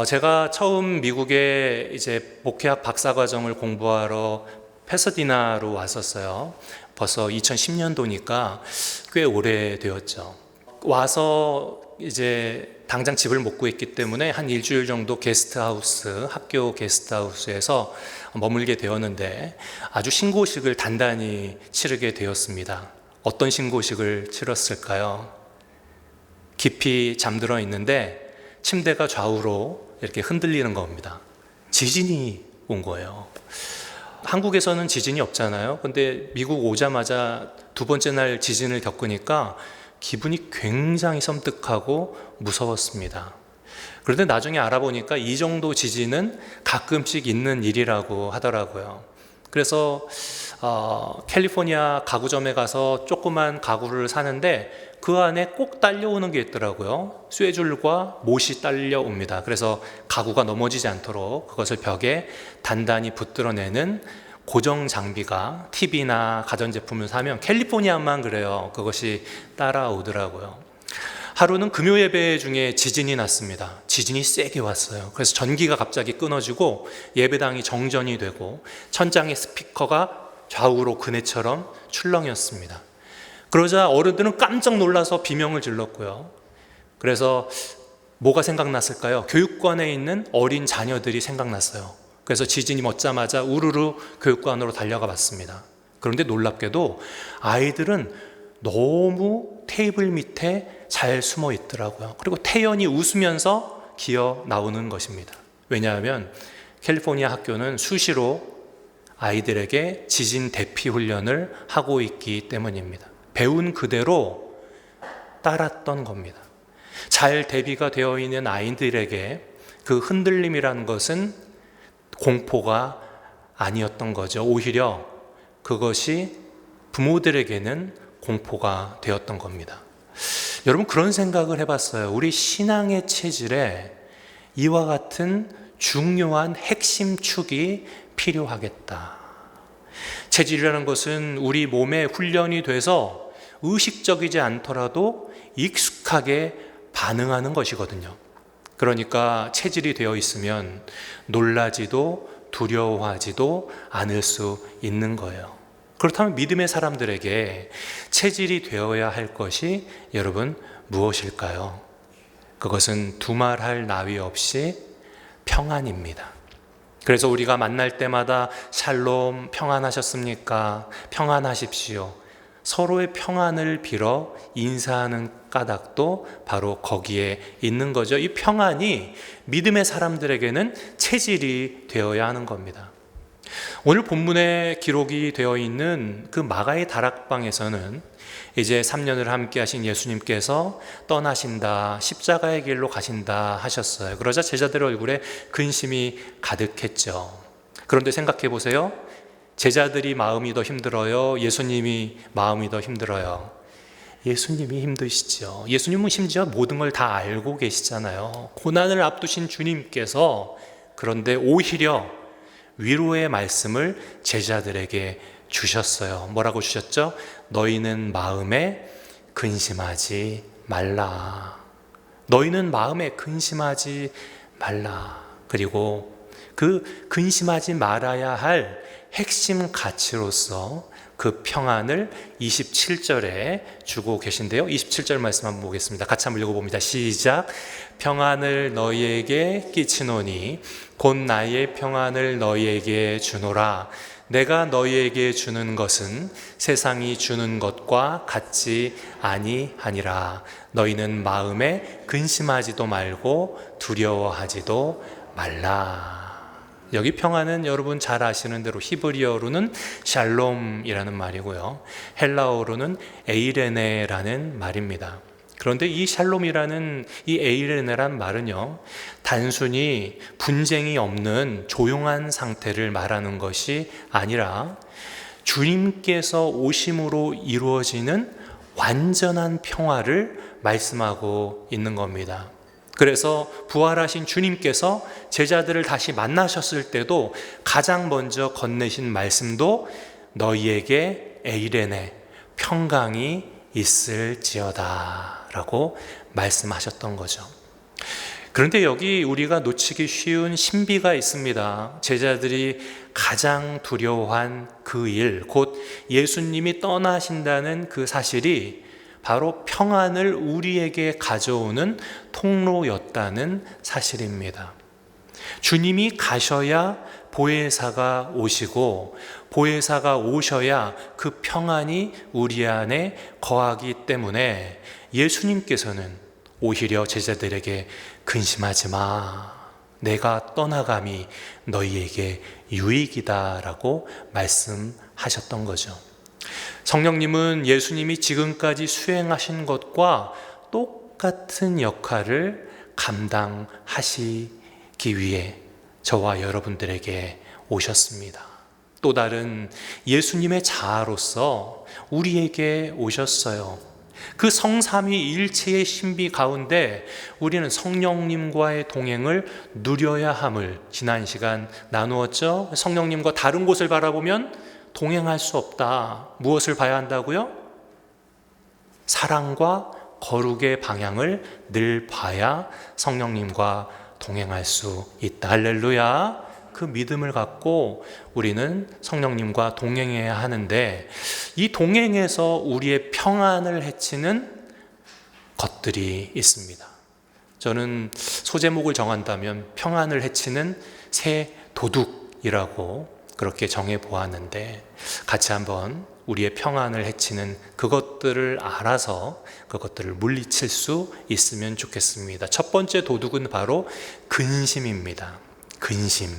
제가 처음 미국에 이제 목회학 박사과정을 공부하러 패서디나로 왔었어요. 벌써 2010년도니까 꽤 오래되었죠. 와서 이제 당장 집을 못 구했기 때문에 한 일주일 정도 게스트하우스, 학교 게스트하우스에서 머물게 되었는데 아주 신고식을 단단히 치르게 되었습니다. 어떤 신고식을 치렀을까요? 깊이 잠들어 있는데 침대가 좌우로 이렇게 흔들리는 겁니다. 지진이 온 거예요. 한국에서는 지진이 없잖아요. 근데 미국 오자마자 두 번째 날 지진을 겪으니까 기분이 굉장히 섬뜩하고 무서웠습니다. 그런데 나중에 알아보니까 이 정도 지진은 가끔씩 있는 일이라고 하더라고요. 그래서 캘리포니아 가구점에 가서 조그만 가구를 사는데 그 안에 꼭 딸려오는 게 있더라고요. 쇠줄과 못이 딸려옵니다. 그래서 가구가 넘어지지 않도록 그것을 벽에 단단히 붙들어내는 고정 장비가 TV나 가전제품을 사면 캘리포니아만 그래요. 그것이 따라오더라고요. 하루는 금요 예배 중에 지진이 났습니다. 지진이 세게 왔어요. 그래서 전기가 갑자기 끊어지고 예배당이 정전이 되고 천장의 스피커가 좌우로 그네처럼 출렁였습니다. 그러자 어른들은 깜짝 놀라서 비명을 질렀고요. 그래서 뭐가 생각났을까요? 교육관에 있는 어린 자녀들이 생각났어요. 그래서 지진이 멎자마자 우르르 교육관으로 달려가 봤습니다. 그런데 놀랍게도 아이들은 너무 테이블 밑에 잘 숨어 있더라고요. 그리고 태연히 웃으면서 기어 나오는 것입니다. 왜냐하면 캘리포니아 학교는 수시로 아이들에게 지진 대피 훈련을 하고 있기 때문입니다. 배운 그대로 따랐던 겁니다. 잘 대비가 되어 있는 아이들에게 그 흔들림이라는 것은 공포가 아니었던 거죠. 오히려 그것이 부모들에게는 공포가 되었던 겁니다. 여러분, 그런 생각을 해봤어요. 우리 신앙의 체질에 이와 같은 중요한 핵심 축이 필요하겠다. 체질이라는 것은 우리 몸에 훈련이 돼서 의식적이지 않더라도 익숙하게 반응하는 것이거든요. 그러니까 체질이 되어 있으면 놀라지도 두려워하지도 않을 수 있는 거예요. 그렇다면 믿음의 사람들에게 체질이 되어야 할 것이 여러분 무엇일까요? 그것은 두말할 나위 없이 평안입니다. 그래서 우리가 만날 때마다 샬롬, 평안하셨습니까? 평안하십시오. 서로의 평안을 빌어 인사하는 까닭도 바로 거기에 있는 거죠. 이 평안이 믿음의 사람들에게는 체질이 되어야 하는 겁니다. 오늘 본문에 기록이 되어 있는 그 마가의 다락방에서는 이제 3년을 함께 하신 예수님께서 떠나신다, 십자가의 길로 가신다 하셨어요. 그러자 제자들 얼굴에 근심이 가득했죠. 그런데 생각해 보세요. 제자들이 마음이 더 힘들어요? 예수님이 마음이 더 힘들어요? 예수님이 힘드시죠. 예수님은 심지어 모든 걸 다 알고 계시잖아요. 고난을 앞두신 주님께서 그런데 오히려 위로의 말씀을 제자들에게 주셨어요. 뭐라고 주셨죠? 너희는 마음에 근심하지 말라. 너희는 마음에 근심하지 말라. 그리고 그 근심하지 말아야 할 핵심 가치로서 그 평안을 27절에 주고 계신데요. 27절 말씀 한번 보겠습니다. 같이 한번 읽어봅니다. 시작. 평안을 너희에게 끼치노니 곧 나의 평안을 너희에게 주노라. 내가 너희에게 주는 것은 세상이 주는 것과 같지 아니하니라. 너희는 마음에 근심하지도 말고 두려워하지도 말라. 여기 평안은 여러분 잘 아시는 대로 히브리어로는 샬롬이라는 말이고요. 헬라어로는 에이레네라는 말입니다. 그런데 이 샬롬이라는 이 에이레네란 말은요, 단순히 분쟁이 없는 조용한 상태를 말하는 것이 아니라 주님께서 오심으로 이루어지는 완전한 평화를 말씀하고 있는 겁니다. 그래서 부활하신 주님께서 제자들을 다시 만나셨을 때도 가장 먼저 건네신 말씀도 너희에게 에이레네, 평강이 있을지어다 라고 말씀하셨던 거죠. 그런데 여기 우리가 놓치기 쉬운 신비가 있습니다. 제자들이 가장 두려워한 그 일, 곧 예수님이 떠나신다는 그 사실이 바로 평안을 우리에게 가져오는 통로였다는 사실입니다. 주님이 가셔야 보혜사가 오시고 보혜사가 오셔야 그 평안이 우리 안에 거하기 때문에 예수님께서는 오히려 제자들에게 근심하지 마. 내가 떠나감이 너희에게 유익이다라고 말씀하셨던 거죠. 성령님은 예수님이 지금까지 수행하신 것과 똑같은 역할을 감당하시기 위해 저와 여러분들에게 오셨습니다. 또 다른 예수님의 자아로서 우리에게 오셨어요. 그 성삼위일체의 신비 가운데 우리는 성령님과의 동행을 누려야 함을 지난 시간 나누었죠. 성령님과 다른 곳을 바라보면 동행할 수 없다. 무엇을 봐야 한다고요? 사랑과 거룩의 방향을 늘 봐야 성령님과 동행할 수 있다. 할렐루야. 그 믿음을 갖고 우리는 성령님과 동행해야 하는데, 이 동행에서 우리의 평안을 해치는 것들이 있습니다. 저는 소제목을 정한다면 평안을 해치는 새 도둑이라고 그렇게 정해 보았는데, 같이 한번 우리의 평안을 해치는 그것들을 알아서 그것들을 물리칠 수 있으면 좋겠습니다. 첫 번째 도둑은 바로 근심입니다. 근심.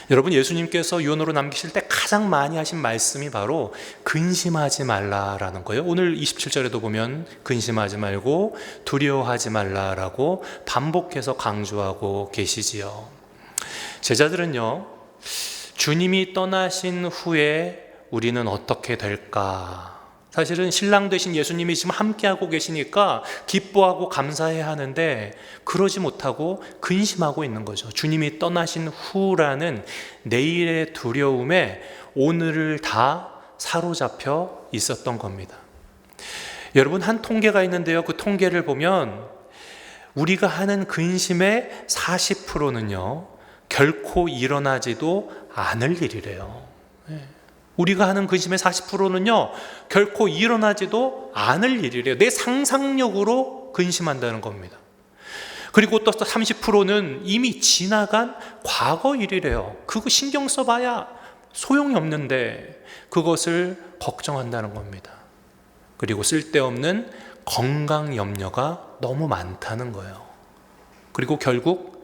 여러분, 예수님께서 유언으로 남기실 때 가장 많이 하신 말씀이 바로 근심하지 말라라는 거예요. 오늘 27절에도 보면 근심하지 말고 두려워하지 말라라고 반복해서 강조하고 계시지요. 제자들은요, 주님이 떠나신 후에 우리는 어떻게 될까? 사실은 신랑 되신 예수님이 지금 함께하고 계시니까 기뻐하고 감사해야 하는데 그러지 못하고 근심하고 있는 거죠. 주님이 떠나신 후라는 내일의 두려움에 오늘을 다 사로잡혀 있었던 겁니다. 여러분, 한 통계가 있는데요. 그 통계를 보면 우리가 하는 근심의 40%는요 결코 일어나지도 않을 일이래요. 우리가 하는 근심의 40%는요 결코 일어나지도 않을 일이래요. 내 상상력으로 근심한다는 겁니다. 그리고 또 30%는 이미 지나간 과거 일이래요. 그거 신경 써봐야 소용이 없는데 그것을 걱정한다는 겁니다. 그리고 쓸데없는 건강 염려가 너무 많다는 거예요. 그리고 결국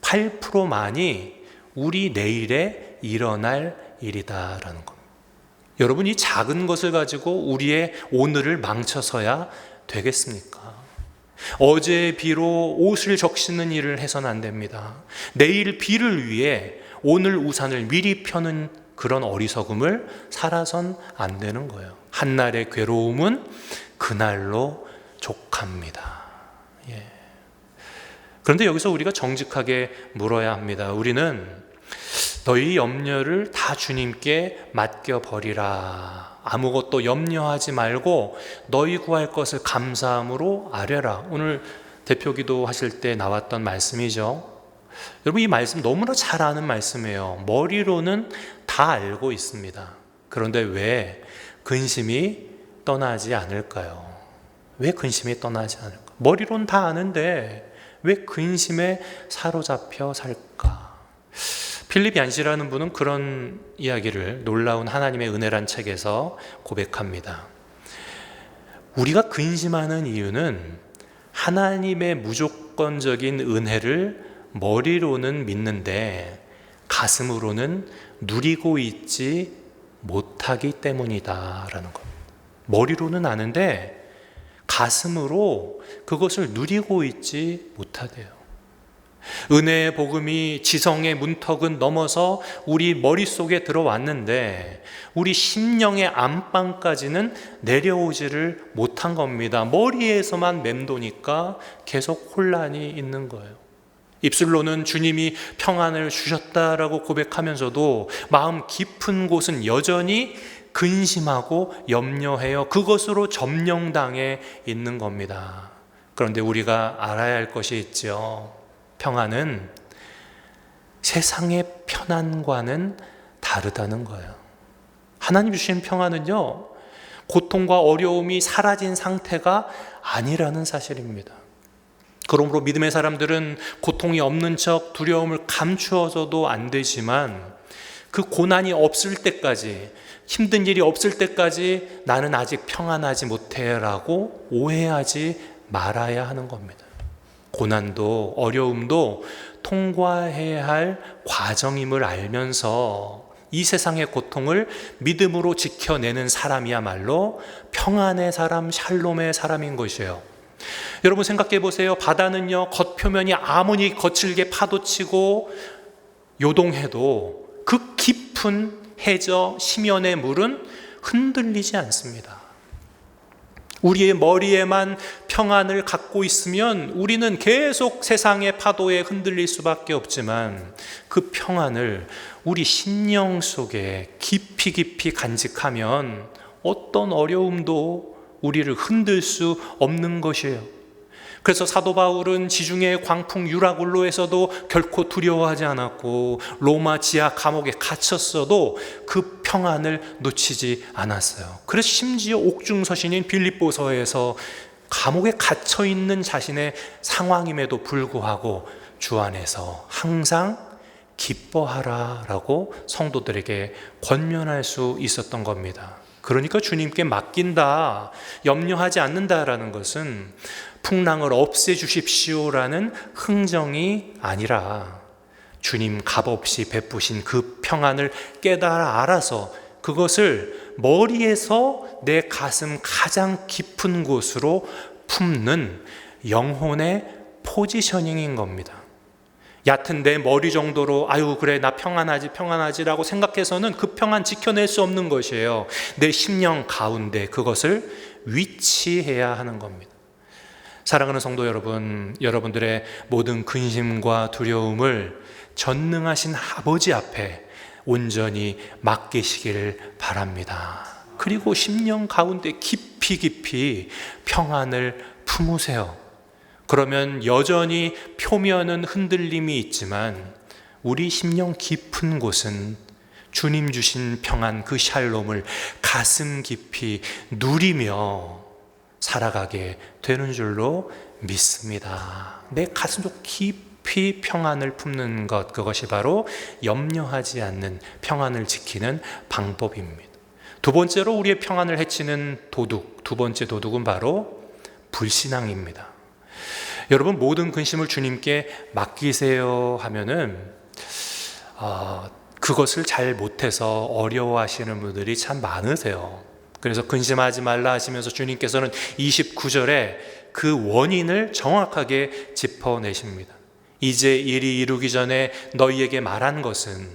8%만이 우리 내일에 일어날 일이다라는 겁니다. 여러분, 이 작은 것을 가지고 우리의 오늘을 망쳐서야 되겠습니까? 어제의 비로 옷을 적시는 일을 해서는 안 됩니다. 내일 비를 위해 오늘 우산을 미리 펴는 그런 어리석음을 살아선 안 되는 거예요. 한날의 괴로움은 그날로 족합니다. 그런데 여기서 우리가 정직하게 물어야 합니다. 우리는 너희 염려를 다 주님께 맡겨버리라. 아무것도 염려하지 말고 너희 구할 것을 감사함으로 아뢰라. 오늘 대표기도 하실 때 나왔던 말씀이죠. 여러분, 이 말씀 너무나 잘 아는 말씀이에요. 머리로는 다 알고 있습니다. 그런데 왜 근심이 떠나지 않을까요? 왜 근심이 떠나지 않을까? 머리로는 다 아는데 왜 근심에 사로잡혀 살까? 필립 얀시라는 분은 그런 이야기를 놀라운 하나님의 은혜란 책에서 고백합니다. 우리가 근심하는 이유는 하나님의 무조건적인 은혜를 머리로는 믿는데 가슴으로는 누리고 있지 못하기 때문이다라는 겁니다. 머리로는 아는데 가슴으로 그것을 누리고 있지 못하대요. 은혜의 복음이 지성의 문턱은 넘어서 우리 머릿속에 들어왔는데 우리 심령의 안방까지는 내려오지를 못한 겁니다. 머리에서만 맴도니까 계속 혼란이 있는 거예요. 입술로는 주님이 평안을 주셨다라고 고백하면서도 마음 깊은 곳은 여전히 근심하고 염려해요. 그것으로 점령당해 있는 겁니다. 그런데 우리가 알아야 할 것이 있죠. 평안은 세상의 편안과는 다르다는 거예요. 하나님 주신 평안은요, 고통과 어려움이 사라진 상태가 아니라는 사실입니다. 그러므로 믿음의 사람들은 고통이 없는 척 두려움을 감추어서도 안 되지만 그 고난이 없을 때까지, 힘든 일이 없을 때까지 나는 아직 평안하지 못해라고 오해하지 말아야 하는 겁니다. 고난도 어려움도 통과해야 할 과정임을 알면서 이 세상의 고통을 믿음으로 지켜내는 사람이야말로 평안의 사람, 샬롬의 사람인 것이에요. 여러분 생각해 보세요. 바다는요, 겉표면이 아무리 거칠게 파도치고 요동해도 그 깊은 해저 심연의 물은 흔들리지 않습니다. 우리의 머리에만 평안을 갖고 있으면 우리는 계속 세상의 파도에 흔들릴 수밖에 없지만 그 평안을 우리 심령 속에 깊이 간직하면 어떤 어려움도 우리를 흔들 수 없는 것이에요. 그래서 사도 바울은 지중해 광풍 유라굴로에서도 결코 두려워하지 않았고 로마 지하 감옥에 갇혔어도 그 평안을 놓치지 않았어요. 그래서 심지어 옥중서신인 빌립보서에서 감옥에 갇혀있는 자신의 상황임에도 불구하고 주 안에서 항상 기뻐하라 라고 성도들에게 권면할 수 있었던 겁니다. 그러니까 주님께 맡긴다, 염려하지 않는다라는 것은 풍랑을 없애주십시오라는 흥정이 아니라 주님 값없이 베푸신 그 평안을 깨달아 알아서 그것을 머리에서 내 가슴 가장 깊은 곳으로 품는 영혼의 포지셔닝인 겁니다. 얕은 내 머리 정도로 아유 그래 나 평안하지라고 생각해서는 그 평안 지켜낼 수 없는 것이에요. 내 심령 가운데 그것을 위치해야 하는 겁니다. 사랑하는 성도 여러분, 여러분들의 모든 근심과 두려움을 전능하신 아버지 앞에 온전히 맡기시길 바랍니다. 그리고 심령 가운데 깊이 평안을 품으세요. 그러면 여전히 표면은 흔들림이 있지만 우리 심령 깊은 곳은 주님 주신 평안 그 샬롬을 가슴 깊이 누리며 살아가게 되는 줄로 믿습니다. 내 가슴 속 깊이 평안을 품는 것, 그것이 바로 염려하지 않는 평안을 지키는 방법입니다. 두 번째로 우리의 평안을 해치는 도둑, 두 번째 도둑은 바로 불신앙입니다. 여러분 모든 근심을 주님께 맡기세요 하면은 그것을 잘 못해서 어려워하시는 분들이 참 많으세요. 그래서 근심하지 말라 하시면서 주님께서는 29절에 그 원인을 정확하게 짚어내십니다. 이제 일이 이루기 전에 너희에게 말한 것은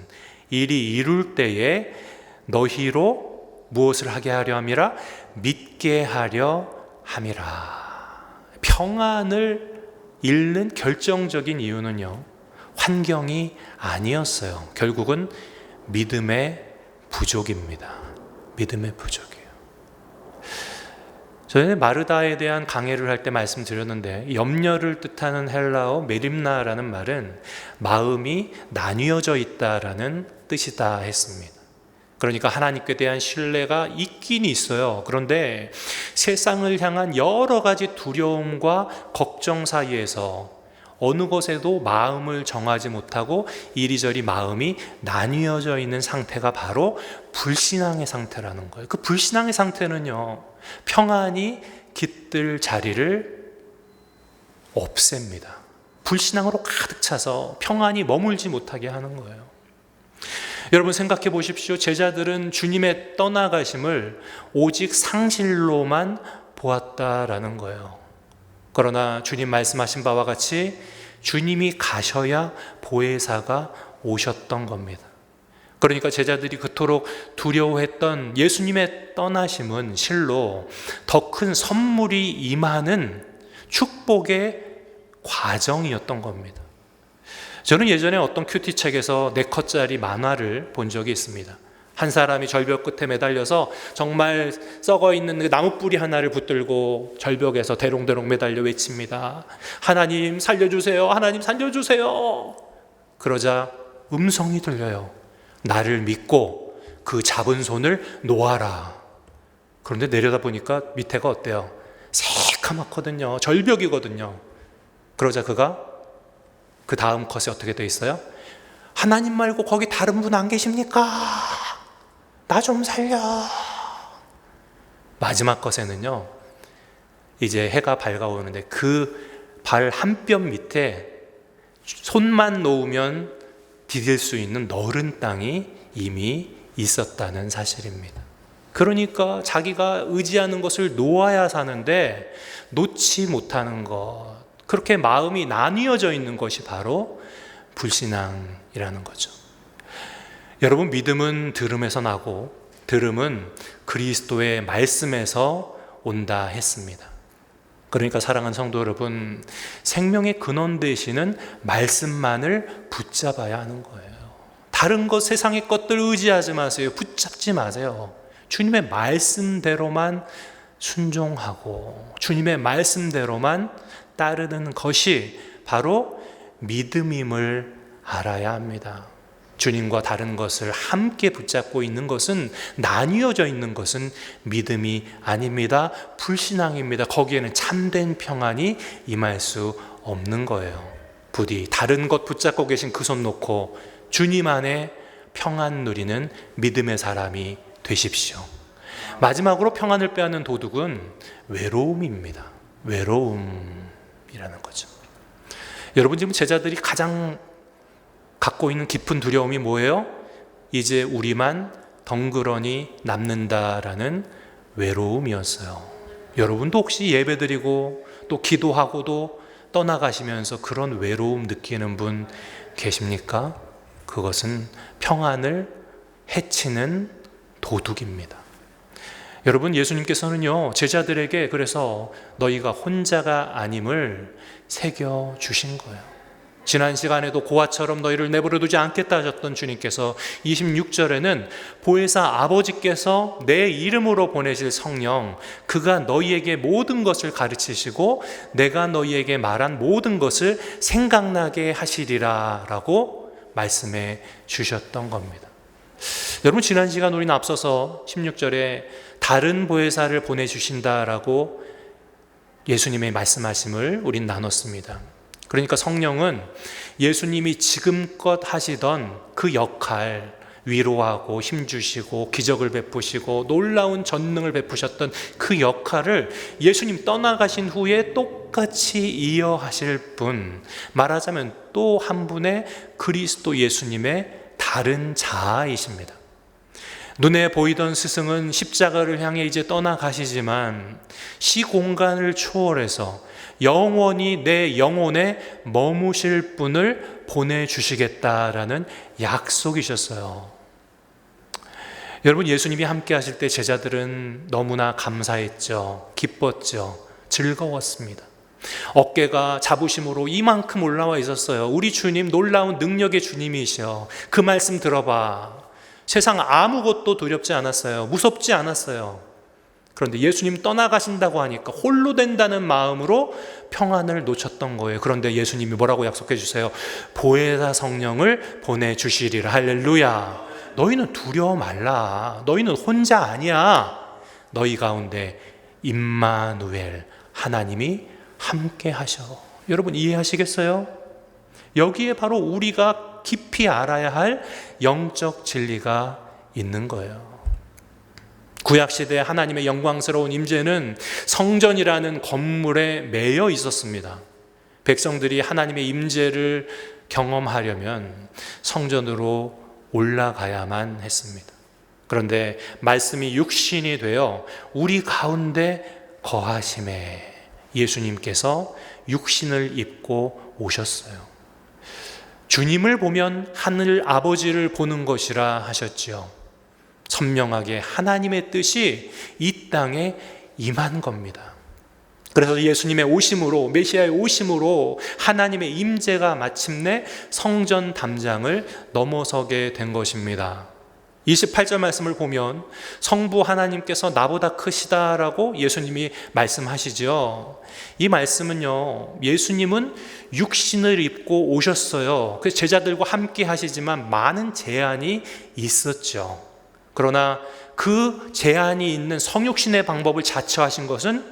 일이 이룰 때에 너희로 무엇을 하게 하려 함이라? 믿게 하려 함이라. 평안을 잃는 결정적인 이유는요, 환경이 아니었어요. 결국은 믿음의 부족입니다. 믿음의 부족이에요. 전에 마르다에 대한 강해를 할 때 말씀드렸는데 염려를 뜻하는 헬라어 메림나라는 말은 마음이 나뉘어져 있다라는 뜻이다 했습니다. 그러니까 하나님께 대한 신뢰가 있긴 있어요. 그런데 세상을 향한 여러 가지 두려움과 걱정 사이에서 어느 것에도 마음을 정하지 못하고 이리저리 마음이 나뉘어져 있는 상태가 바로 불신앙의 상태라는 거예요. 그 불신앙의 상태는요, 평안이 깃들 자리를 없앱니다. 불신앙으로 가득 차서 평안이 머물지 못하게 하는 거예요. 여러분 생각해 보십시오. 제자들은 주님의 떠나가심을 오직 상실로만 보았다라는 거예요. 그러나 주님 말씀하신 바와 같이 주님이 가셔야 보혜사가 오셨던 겁니다. 그러니까 제자들이 그토록 두려워했던 예수님의 떠나심은 실로 더 큰 선물이 임하는 축복의 과정이었던 겁니다. 저는 예전에 어떤 큐티책에서 4컷짜리 만화를 본 적이 있습니다. 한 사람이 절벽 끝에 매달려서 정말 썩어 있는 그 나무 뿌리 하나를 붙들고 절벽에서 대롱대롱 매달려 외칩니다. 하나님 살려주세요. 하나님 살려주세요. 그러자 음성이 들려요. 나를 믿고 그 잡은 손을 놓아라. 그런데 내려다보니까 밑에가 어때요? 새카맣거든요. 절벽이거든요. 그러자 그가 그 다음 컷에 어떻게 돼 있어요? 하나님 말고 거기 다른 분 안 계십니까? 나 좀 살려. 마지막 컷에는요, 이제 해가 밝아오는데 그 발 한 뼘 밑에 손만 놓으면 디딜 수 있는 너른 땅이 이미 있었다는 사실입니다. 그러니까 자기가 의지하는 것을 놓아야 사는데 놓지 못하는 것, 그렇게 마음이 나뉘어져 있는 것이 바로 불신앙이라는 거죠. 여러분, 믿음은 들음에서 나고 들음은 그리스도의 말씀에서 온다 했습니다. 그러니까 사랑하는 성도 여러분, 생명의 근원 되시는 말씀만을 붙잡아야 하는 거예요. 다른 것, 세상의 것들 의지하지 마세요. 붙잡지 마세요. 주님의 말씀대로만 순종하고 주님의 말씀대로만 따르는 것이 바로 믿음임을 알아야 합니다. 주님과 다른 것을 함께 붙잡고 있는 것은, 나뉘어져 있는 것은 믿음이 아닙니다. 불신앙입니다. 거기에는 참된 평안이 임할 수 없는 거예요. 부디 다른 것 붙잡고 계신 그 손 놓고 주님 안에 평안 누리는 믿음의 사람이 되십시오. 마지막으로 평안을 빼앗는 도둑은 외로움입니다. 외로움이라는 거죠. 여러분, 지금 제자들이 가장 갖고 있는 깊은 두려움이 뭐예요? 이제 우리만 덩그러니 남는다라는 외로움이었어요. 여러분도 혹시 예배드리고 또 기도하고도 떠나가시면서 그런 외로움 느끼는 분 계십니까? 그것은 평안을 해치는 도둑입니다. 여러분, 예수님께서는요, 제자들에게 그래서 너희가 혼자가 아님을 새겨주신 거예요. 지난 시간에도 고아처럼 너희를 내버려 두지 않겠다 하셨던 주님께서 26절에는 보혜사 아버지께서 내 이름으로 보내실 성령, 그가 너희에게 모든 것을 가르치시고 내가 너희에게 말한 모든 것을 생각나게 하시리라 라고 말씀해 주셨던 겁니다. 여러분, 지난 시간 우리는 앞서서 16절에 다른 보혜사를 보내주신다라고 예수님의 말씀하심을 우린 나눴습니다. 그러니까 성령은 예수님이 지금껏 하시던 그 역할, 위로하고 힘주시고 기적을 베푸시고 놀라운 전능을 베푸셨던 그 역할을 예수님 떠나가신 후에 똑같이 이어하실 분, 말하자면 또 한 분의 그리스도 예수님의 다른 자아이십니다. 눈에 보이던 스승은 십자가를 향해 이제 떠나가시지만 시공간을 초월해서 영원히 내 영혼에 머무실 분을 보내주시겠다라는 약속이셨어요. 여러분, 예수님이 함께 하실 때 제자들은 너무나 감사했죠. 기뻤죠. 즐거웠습니다. 어깨가 자부심으로 이만큼 올라와 있었어요. 우리 주님 놀라운 능력의 주님이셔. 그 말씀 들어봐. 세상 아무것도 두렵지 않았어요. 무섭지 않았어요. 그런데 예수님 떠나가신다고 하니까 홀로 된다는 마음으로 평안을 놓쳤던 거예요. 그런데 예수님이 뭐라고 약속해 주세요? 보혜사 성령을 보내주시리라. 할렐루야. 너희는 두려워 말라. 너희는 혼자 아니야. 너희 가운데 임마누엘, 하나님이 함께 하셔. 여러분, 이해하시겠어요? 여기에 바로 우리가 깊이 알아야 할 영적 진리가 있는 거예요. 구약시대 하나님의 영광스러운 임재는 성전이라는 건물에 매여 있었습니다. 백성들이 하나님의 임재를 경험하려면 성전으로 올라가야만 했습니다. 그런데 말씀이 육신이 되어 우리 가운데 거하심에 예수님께서 육신을 입고 오셨어요. 주님을 보면 하늘 아버지를 보는 것이라 하셨지요. 선명하게 하나님의 뜻이 이 땅에 임한 겁니다. 그래서 예수님의 오심으로, 메시아의 오심으로 하나님의 임재가 마침내 성전 담장을 넘어서게 된 것입니다. 28절 말씀을 보면 성부 하나님께서 나보다 크시다라고 예수님이 말씀하시죠. 이 말씀은요, 예수님은 육신을 입고 오셨어요. 그래서 제자들과 함께 하시지만 많은 제한이 있었죠. 그러나 그 제한이 있는 성육신의 방법을 자처하신 것은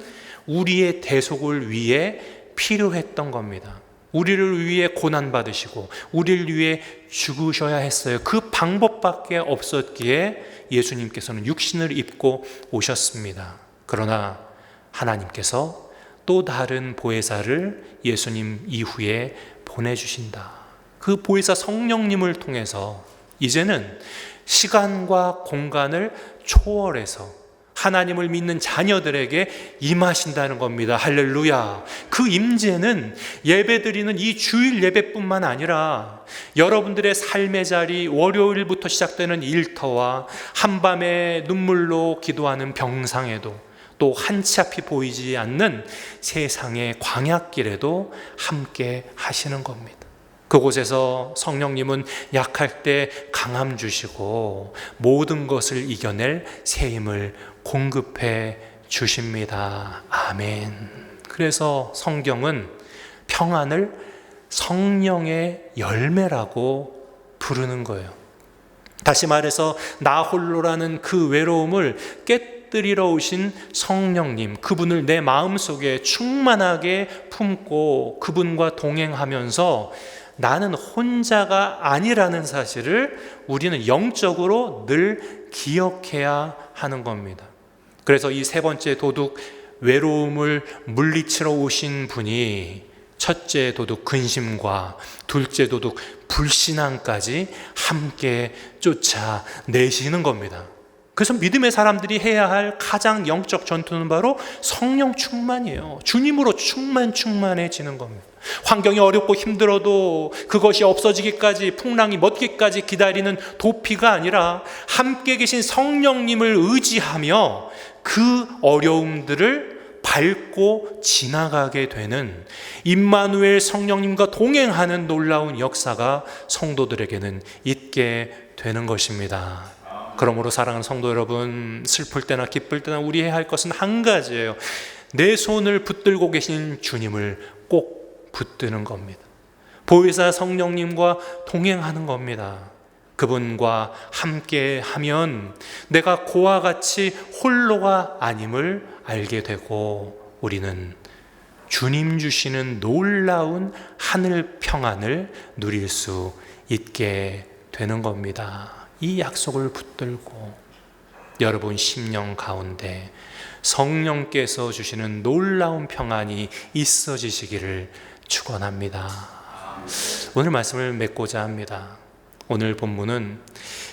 우리의 대속을 위해 필요했던 겁니다. 우리를 위해 고난받으시고 우리를 위해 죽으셔야 했어요. 그 방법밖에 없었기에 예수님께서는 육신을 입고 오셨습니다. 그러나 하나님께서 또 다른 보혜사를 예수님 이후에 보내주신다. 그 보혜사 성령님을 통해서 이제는 시간과 공간을 초월해서 하나님을 믿는 자녀들에게 임하신다는 겁니다. 할렐루야. 그 임재는 예배드리는 이 주일 예배뿐만 아니라 여러분들의 삶의 자리, 월요일부터 시작되는 일터와 한밤에 눈물로 기도하는 병상에도, 또 한치 앞이 보이지 않는 세상의 광야길에도 함께 하시는 겁니다. 그곳에서 성령님은 약할 때 강함 주시고 모든 것을 이겨낼 새 힘을 공급해 주십니다. 아멘. 그래서 성경은 평안을 성령의 열매라고 부르는 거예요. 다시 말해서 나 홀로라는 그 외로움을 깨뜨리러 오신 성령님, 그분을 내 마음속에 충만하게 품고 그분과 동행하면서 나는 혼자가 아니라는 사실을 우리는 영적으로 늘 기억해야 하는 겁니다. 그래서 이 세 번째 도둑, 외로움을 물리치러 오신 분이 첫째 도둑 근심과 둘째 도둑 불신앙까지 함께 쫓아내시는 겁니다. 그래서 믿음의 사람들이 해야 할 가장 영적 전투는 바로 성령 충만이에요. 주님으로 충만해지는 겁니다. 환경이 어렵고 힘들어도 그것이 없어지기까지, 풍랑이 멎기까지 기다리는 도피가 아니라 함께 계신 성령님을 의지하며 그 어려움들을 밟고 지나가게 되는 임마누엘 성령님과 동행하는 놀라운 역사가 성도들에게는 있게 되는 것입니다. 그러므로 사랑하는 성도 여러분, 슬플 때나 기쁠 때나 우리 해야 할 것은 한 가지예요. 내 손을 붙들고 계신 주님을 꼭 붙드는 겁니다. 보혜사 성령님과 동행하는 겁니다. 그분과 함께 하면 내가 그와 같이 홀로가 아님을 알게 되고 우리는 주님 주시는 놀라운 하늘 평안을 누릴 수 있게 되는 겁니다. 이 약속을 붙들고 여러분 심령 가운데 성령께서 주시는 놀라운 평안이 있어지시기를 축원합니다. 오늘 말씀을 맺고자 합니다. 오늘 본문은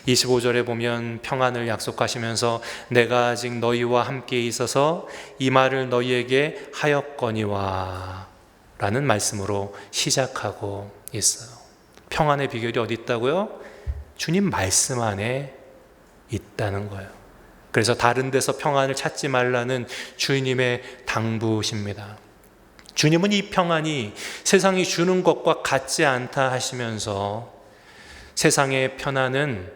25절에 보면 평안을 약속하시면서 내가 아직 너희와 함께 있어서 이 말을 너희에게 하였거니와 라는 말씀으로 시작하고 있어요. 평안의 비결이 어디 있다고요? 주님 말씀 안에 있다는 거예요. 그래서 다른 데서 평안을 찾지 말라는 주님의 당부십니다. 주님은 이 평안이 세상이 주는 것과 같지 않다 하시면서 세상의 편안은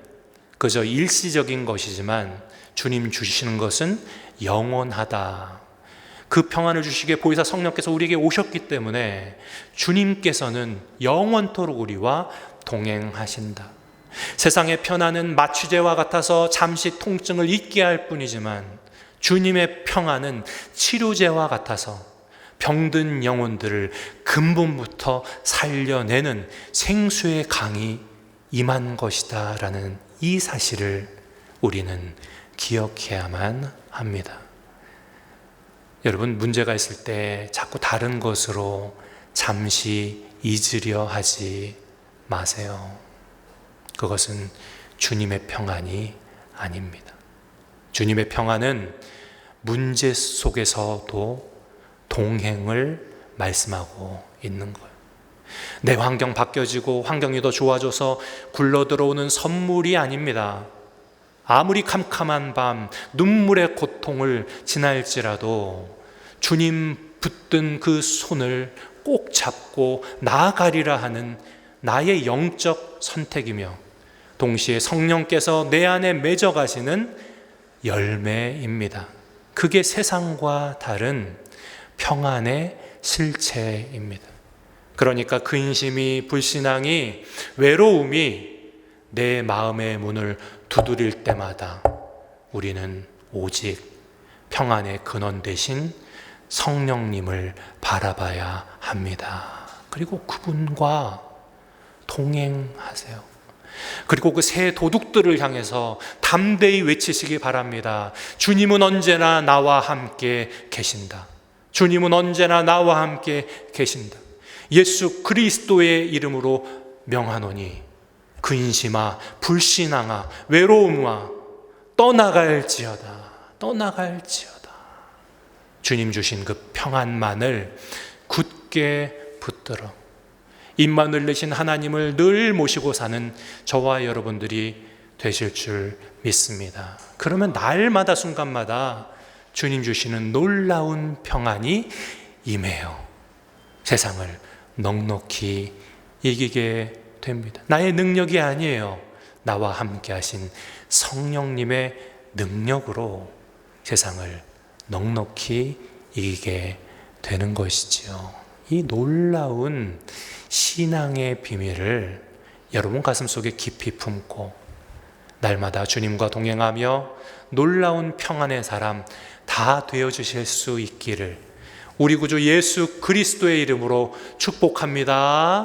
그저 일시적인 것이지만 주님 주시는 것은 영원하다. 그 평안을 주시기에 보혜사 성령께서 우리에게 오셨기 때문에 주님께서는 영원토록 우리와 동행하신다. 세상의 편안은 마취제와 같아서 잠시 통증을 잊게 할 뿐이지만 주님의 평안은 치료제와 같아서 병든 영혼들을 근본부터 살려내는 생수의 강이 임한 것이다 라는 이 사실을 우리는 기억해야만 합니다. 여러분, 문제가 있을 때 자꾸 다른 것으로 잠시 잊으려 하지 마세요. 그것은 주님의 평안이 아닙니다. 주님의 평안은 문제 속에서도 동행을 말씀하고 있는 거예요. 내 환경 바뀌어지고 환경이 더 좋아져서 굴러들어오는 선물이 아닙니다. 아무리 캄캄한 밤 눈물의 고통을 지날지라도 주님 붙든 그 손을 꼭 잡고 나아가리라 하는 나의 영적 선택이며 동시에 성령께서 내 안에 맺어 가시는 열매입니다. 그게 세상과 다른 평안의 실체입니다. 그러니까 근심이, 불신앙이, 외로움이 내 마음의 문을 두드릴 때마다 우리는 오직 평안의 근원 되신 성령님을 바라봐야 합니다. 그리고 그분과 동행하세요. 그리고 그 새 도둑들을 향해서 담대히 외치시기 바랍니다. 주님은 언제나 나와 함께 계신다. 주님은 언제나 나와 함께 계신다. 예수 그리스도의 이름으로 명하노니 근심아, 불신앙아, 외로움아 떠나갈지어다. 떠나갈지어다. 주님 주신 그 평안만을 굳게 붙들어 임만을 내신 하나님을 늘 모시고 사는 저와 여러분들이 되실 줄 믿습니다. 그러면 날마다 순간마다 주님 주시는 놀라운 평안이 임해요. 세상을 넉넉히 이기게 됩니다. 나의 능력이 아니에요. 나와 함께 하신 성령님의 능력으로 세상을 넉넉히 이기게 되는 것이지요. 이 놀라운 신앙의 비밀을 여러분 가슴속에 깊이 품고 날마다 주님과 동행하며 놀라운 평안의 사람 다 되어주실 수 있기를 우리 구주 예수 그리스도의 이름으로 축복합니다.